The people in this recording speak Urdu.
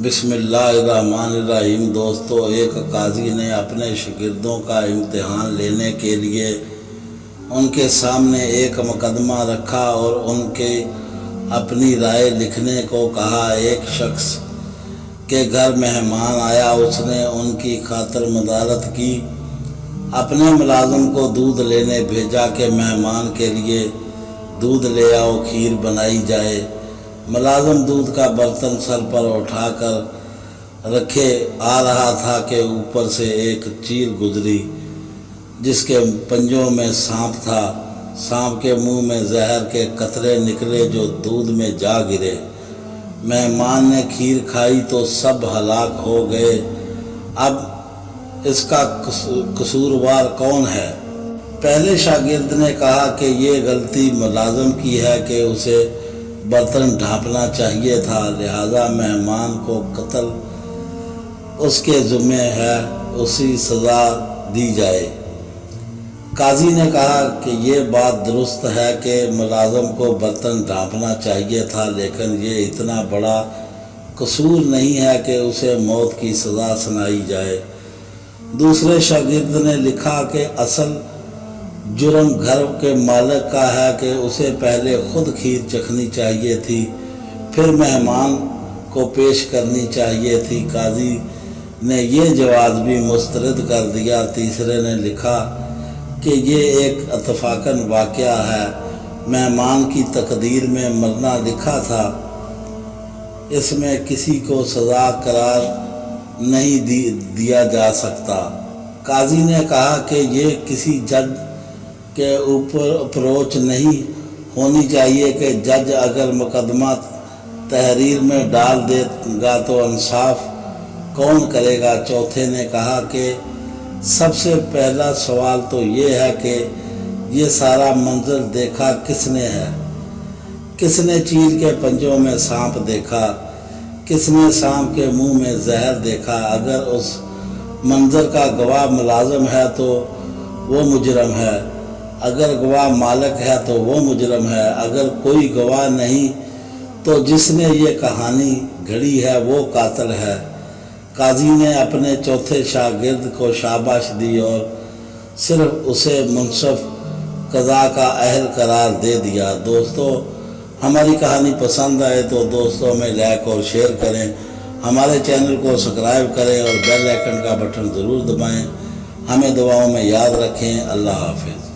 بسم اللہ الرحمن الرحیم۔ دوستو، ایک قاضی نے اپنے شاگردوں کا امتحان لینے کے لیے ان کے سامنے ایک مقدمہ رکھا اور ان کے اپنی رائے لکھنے کو کہا۔ ایک شخص کے گھر مہمان آیا، اس نے ان کی خاطر مدارت کی، اپنے ملازم کو دودھ لینے بھیجا کہ مہمان کے لیے دودھ لے آؤ، کھیر بنائی جائے۔ ملازم دودھ کا برتن سر پر اٹھا کر رکھے آ رہا تھا کہ اوپر سے ایک چیل گزری جس کے پنجوں میں سانپ تھا۔ سانپ کے منہ میں زہر کے قطرے نکلے جو دودھ میں جا گرے۔ مہمان نے کھیر کھائی تو سب ہلاک ہو گئے۔ اب اس کا قصوروار کون ہے؟ پہلے شاگرد نے کہا کہ یہ غلطی ملازم کی ہے کہ اسے برتن ڈھانپنا چاہیے تھا، لہذا مہمان کو قتل اس کے ذمہ ہے، اسی سزا دی جائے۔ قاضی نے کہا کہ یہ بات درست ہے کہ ملازم کو برتن ڈھانپنا چاہیے تھا، لیکن یہ اتنا بڑا قصور نہیں ہے کہ اسے موت کی سزا سنائی جائے۔ دوسرے شاگرد نے لکھا کہ اصل جرم گھر کے مالک کا ہے کہ اسے پہلے خود کھیر چکھنی چاہیے تھی، پھر مہمان کو پیش کرنی چاہیے تھی۔ قاضی نے یہ جواز بھی مسترد کر دیا۔ تیسرے نے لکھا کہ یہ ایک اتفاقاً واقعہ ہے، مہمان کی تقدیر میں مرنا لکھا تھا، اس میں کسی کو سزا قرار نہیں دیا جا سکتا۔ قاضی نے کہا کہ یہ کسی جج کے اوپر اپروچ نہیں ہونی چاہیے کہ جج اگر مقدمہ تحریر میں ڈال دے گا تو انصاف کون کرے گا؟ چوتھے نے کہا کہ سب سے پہلا سوال تو یہ ہے کہ یہ سارا منظر دیکھا کس نے ہے؟ کس نے چیل کے پنجوں میں سانپ دیکھا؟ کس نے سانپ کے منہ میں زہر دیکھا؟ اگر اس منظر کا گواہ ملازم ہے تو وہ مجرم ہے، اگر گواہ مالک ہے تو وہ مجرم ہے، اگر کوئی گواہ نہیں تو جس نے یہ کہانی گھڑی ہے وہ قاتل ہے۔ قاضی نے اپنے چوتھے شاگرد کو شاباش دی اور صرف اسے منصف قضا کا اہل قرار دے دیا۔ دوستو، ہماری کہانی پسند آئے تو دوستوں میں لائک اور شیئر کریں، ہمارے چینل کو سبسکرائب کریں اور بیل آئیکن کا بٹن ضرور دبائیں۔ ہمیں دعاؤں میں یاد رکھیں۔ اللہ حافظ۔